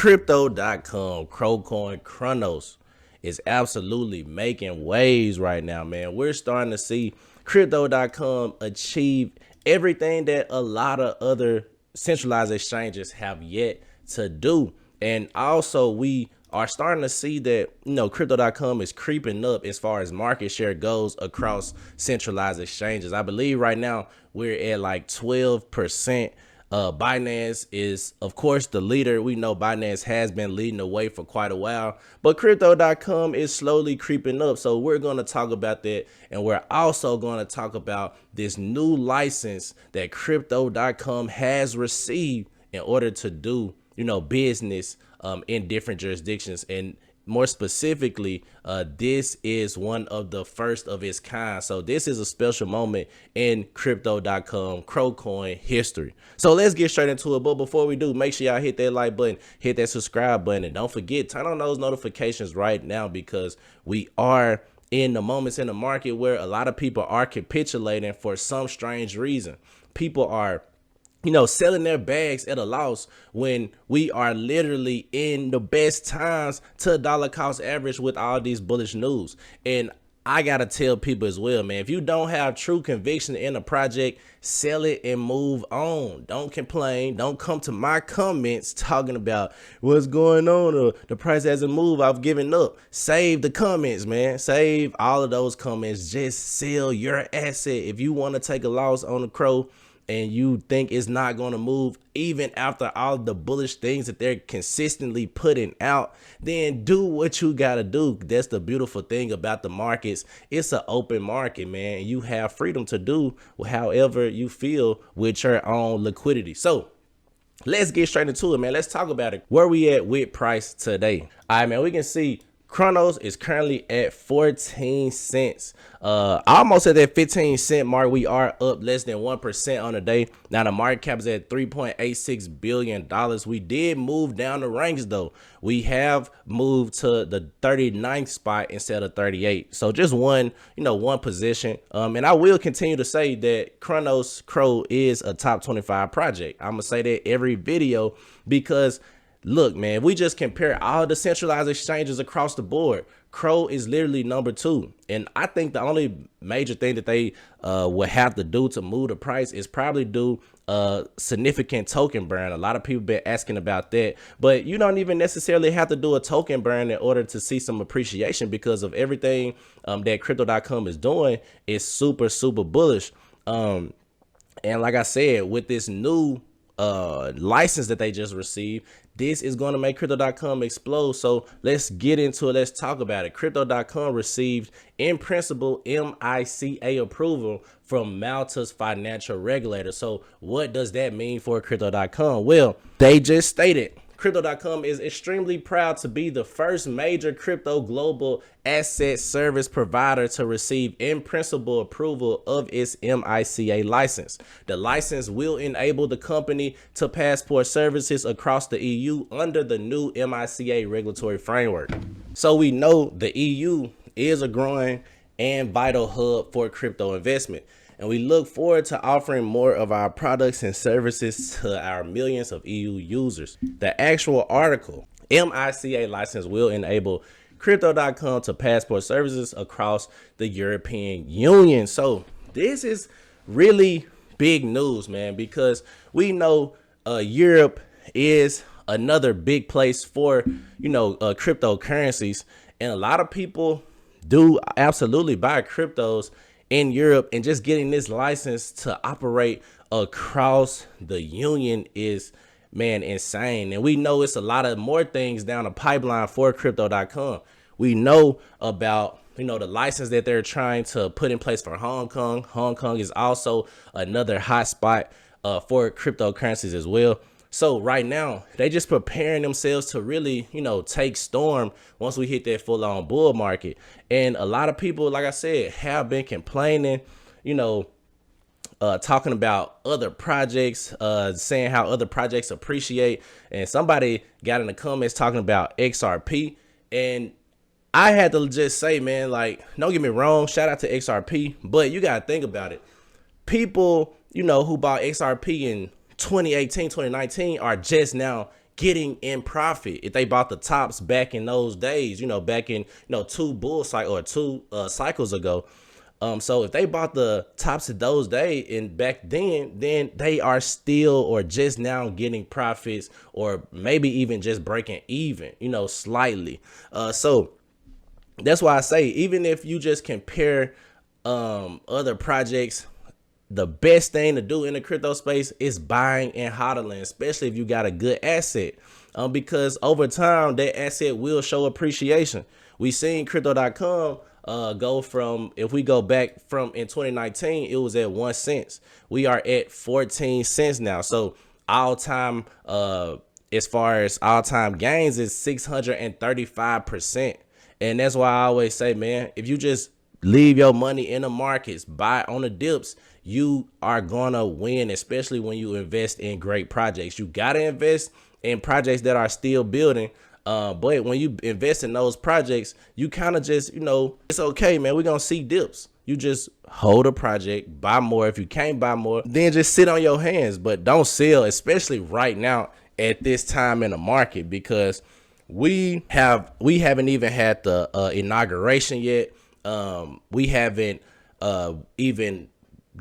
Crypto.com, Crowcoin Chronos is absolutely making waves right now, man. We're starting to see Crypto.com achieve everything that a lot of other centralized exchanges have yet to do. And also we are starting to see that, Crypto.com is creeping up as far as market share goes across centralized exchanges. I believe right now we're at like 12%. Binance is, of course, the leader. We know Binance has been leading the way for quite a while, but Crypto.com is slowly creeping up. So we're going to talk about that. And we're also going to talk about this new license that Crypto.com has received in order to do, business in different jurisdictions. And more specifically, this is one of the first of its kind. So this is a special moment in Crypto.com Crowcoin history. So let's get straight into it. But before we do, make sure y'all hit that like button, hit that subscribe button, and don't forget, turn on those notifications right now, because we are in the moments in the market where a lot of people are capitulating for some strange reason. People are selling their bags at a loss when we are literally in the best times to dollar cost average with all these bullish news. And I gotta tell people as well, man, if you don't have true conviction in a project, sell it and move on. Don't complain. Don't come to my comments talking about what's going on or the price hasn't moved, I've given up. Save the comments, man. Save all of those comments. Just sell your asset. If you want to take a loss on the Crow and you think it's not going to move even after all the bullish things that they're consistently putting out, then do what you got to do. That's the beautiful thing about the markets. It's an open market, man. You have freedom to do however you feel with your own liquidity. So let's get straight into it, man. Let's talk about it. Where we at with price today? All right, man, we can see Chronos is currently at 14 cents, almost at that 15-cent mark. We are up less than 1% on the day. Now the market cap is at $3.86 billion. We did move down the ranks though. We have moved to the 39th spot instead of 38. So just one position. And I will continue to say that Chronos Crow is a top 25 project. I'm gonna say that every video, because look, man, if we just compare all the centralized exchanges across the board, Crow is literally number 2. And I think the only major thing that they would have to do to move the price is probably do a significant token burn. A lot of people been asking about that, but you don't even necessarily have to do a token burn in order to see some appreciation, because of everything that Crypto.com is doing is super bullish. And like I said, with this new license that they just received, this is going to make Crypto.com explode. So let's get into it. Let's talk about it. Crypto.com received in principle MiCA approval from Malta's financial regulator. So what does that mean for Crypto.com? Well, they just stated Crypto.com is extremely proud to be the first major crypto global asset service provider to receive in principle approval of its MiCA license. The license will enable the company to passport services across the EU under the new MiCA regulatory framework. So we know the EU is a growing and vital hub for crypto investment, and we look forward to offering more of our products and services to our millions of EU users. The actual article, MiCA license will enable Crypto.com to passport services across the European Union. So this is really big news, man, because we know Europe is another big place for, cryptocurrencies, and a lot of people do absolutely buy cryptos in Europe, and just getting this license to operate across the union is, man, insane. And we know it's a lot of more things down the pipeline for Crypto.com. We know about, the license that they're trying to put in place for Hong Kong. Hong Kong is also another hot spot for cryptocurrencies as well. So right now, they just preparing themselves to really, take storm once we hit that full-on bull market. And a lot of people, like I said, have been complaining, talking about other projects, saying how other projects appreciate. And somebody got in the comments talking about XRP. And I had to just say, man, like, don't get me wrong, shout out to XRP, but you got to think about it. People, who bought XRP in 2018, 2019 are just now getting in profit if they bought the tops back in those days, back in, two bull cycle or two cycles ago. So if they bought the tops of those days and back then they are still or just now getting profits, or maybe even just breaking even, slightly. So that's why I say, even if you just compare other projects, the best thing to do in the crypto space is buying and hodling, especially if you got a good asset, because over time that asset will show appreciation. We seen Crypto.com go from, if we go back from in 2019, it was at 1 cent. We are at 14 cents now. So all time, as far as all time gains, is 635%. And that's why I always say, man, if you just leave your money in the markets, buy on the dips, you are gonna win, especially when you invest in great projects. You gotta invest in projects that are still building. But when you invest in those projects, you kind of just, it's okay, man. We're gonna see dips. You just hold a project, buy more. If you can't buy more, then just sit on your hands, but don't sell, especially right now at this time in the market, because we haven't even had the inauguration yet. We haven't even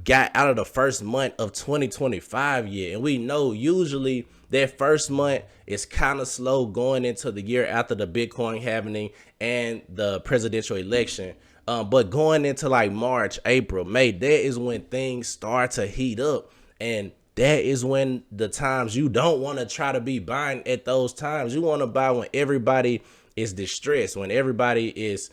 got out of the first month of 2025 yet, and we know usually that first month is kind of slow going into the year after the Bitcoin halving and the presidential election. But going into like March, April, May, that is when things start to heat up, and that is when the times you don't want to try to be buying at those times. You want to buy when everybody is distressed, when everybody is,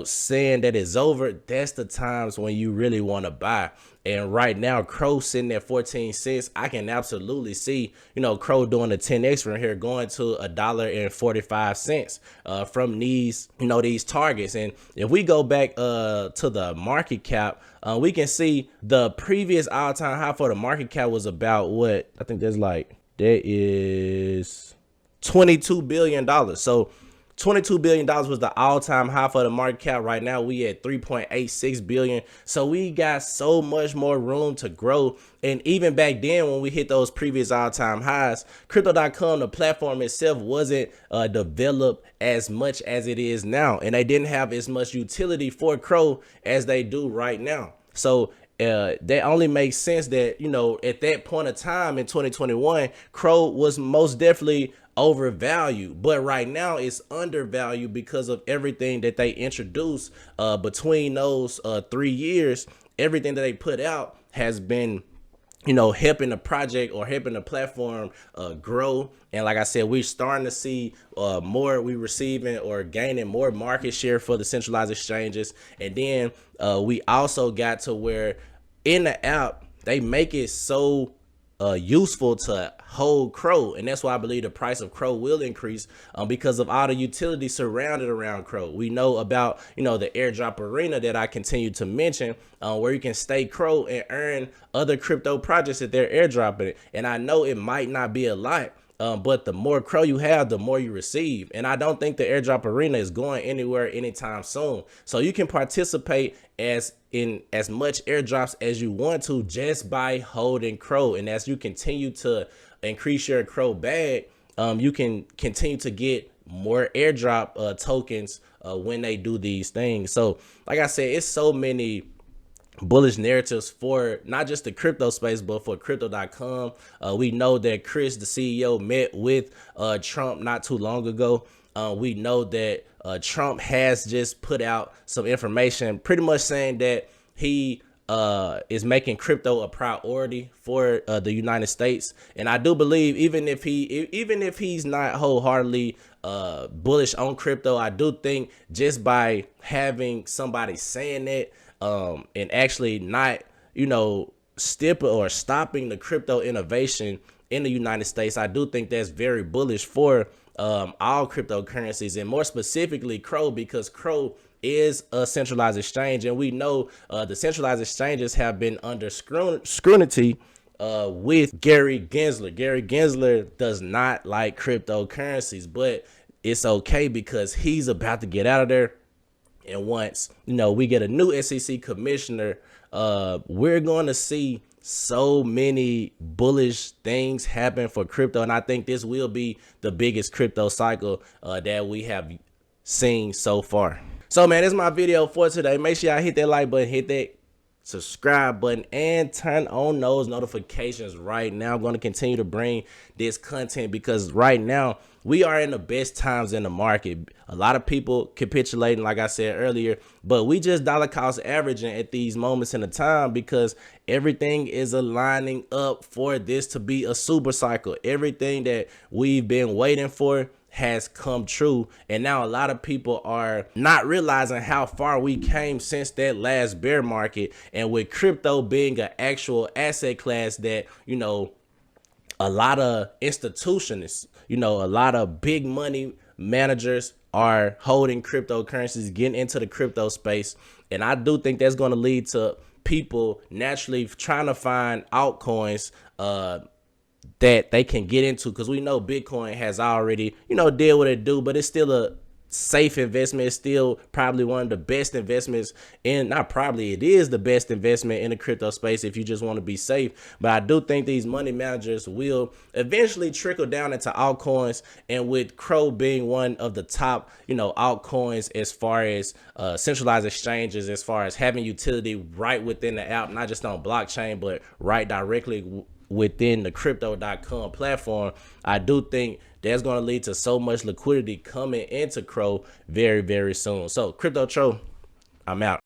saying that it's over. That's the times when you really want to buy. And right now, Crow sitting at 14 cents. I can absolutely see, Crow doing a 10x from here, going to $1.45 from these, these targets. And if we go back to the market cap, we can see the previous all-time high for the market cap was about what? I think that is $22 billion. So $22 billion was the all-time high for the market cap. Right now we at 3.86 billion. So we got so much more room to grow. And even back then, when we hit those previous all-time highs, Crypto.com, the platform itself, wasn't developed as much as it is now, and they didn't have as much utility for Crow as they do right now. So that only makes sense that, at that point of time in 2021, Crow was most definitely overvalued, but right now it's undervalued because of everything that they introduced between those 3 years. Everything that they put out has been, helping the project or helping the platform grow. And like I said, we're starting to see we receiving or gaining more market share for the centralized exchanges. And then we also got to where in the app, they make it so useful to hold Crow, and that's why I believe the price of Crow will increase because of all the utility surrounded around Crow. We know about the airdrop arena that I continue to mention, where you can stake Crow and earn other crypto projects that they're airdropping. And I know it might not be a lot, but the more Crow you have, the more you receive. And I don't think the airdrop arena is going anywhere anytime soon. So you can participate as much airdrops as you want to just by holding Crow. And as you continue to increase your Crow bag, you can continue to get more airdrop tokens when they do these things. So like I said, it's so many bullish narratives for not just the crypto space, but for Crypto.com. We know that Chris, the CEO, met with Trump not too long ago. We know that Trump has just put out some information pretty much saying that he is making crypto a priority for the United States. And I do believe even if he's not wholeheartedly bullish on crypto, I do think just by having somebody saying that and actually not, stopping the crypto innovation in the United States, I do think that's very bullish for all cryptocurrencies, and more specifically Crow, because Crow is a centralized exchange, and we know the centralized exchanges have been under scrutiny with Gary Gensler. Gary Gensler does not like cryptocurrencies, but it's okay because he's about to get out of there. And once we get a new SEC commissioner, we're going to see so many bullish things happen for crypto, and I think this will be the biggest crypto cycle that we have seen so far. So man, this is my video for today. Make sure y'all hit that like button, hit that subscribe button, and turn on those notifications right now. I'm going to continue to bring this content because right now we are in the best times in the market. A lot of people capitulating, like I said earlier, but we just dollar cost averaging at these moments in the time because everything is aligning up for this to be a super cycle. Everything that we've been waiting for has come true, and now a lot of people are not realizing how far we came since that last bear market. And with crypto being an actual asset class that, you know, a lot of institutions, you know, a lot of big money managers are holding cryptocurrencies, getting into the crypto space. And I do think that's going to lead to people naturally trying to find altcoins that they can get into, because we know Bitcoin has already, you know, did what it do, but it's still a safe investment. It's still probably one of the best investments in, not probably, it is the best investment in the crypto space if you just want to be safe. But I do think these money managers will eventually trickle down into altcoins, and with Crow being one of the top, you know, altcoins as far as centralized exchanges, as far as having utility right within the app, not just on blockchain, but right directly within the Crypto.com platform, I do think that's going to lead to so much liquidity coming into Crow very, very soon. So Crypto Tro, I'm out.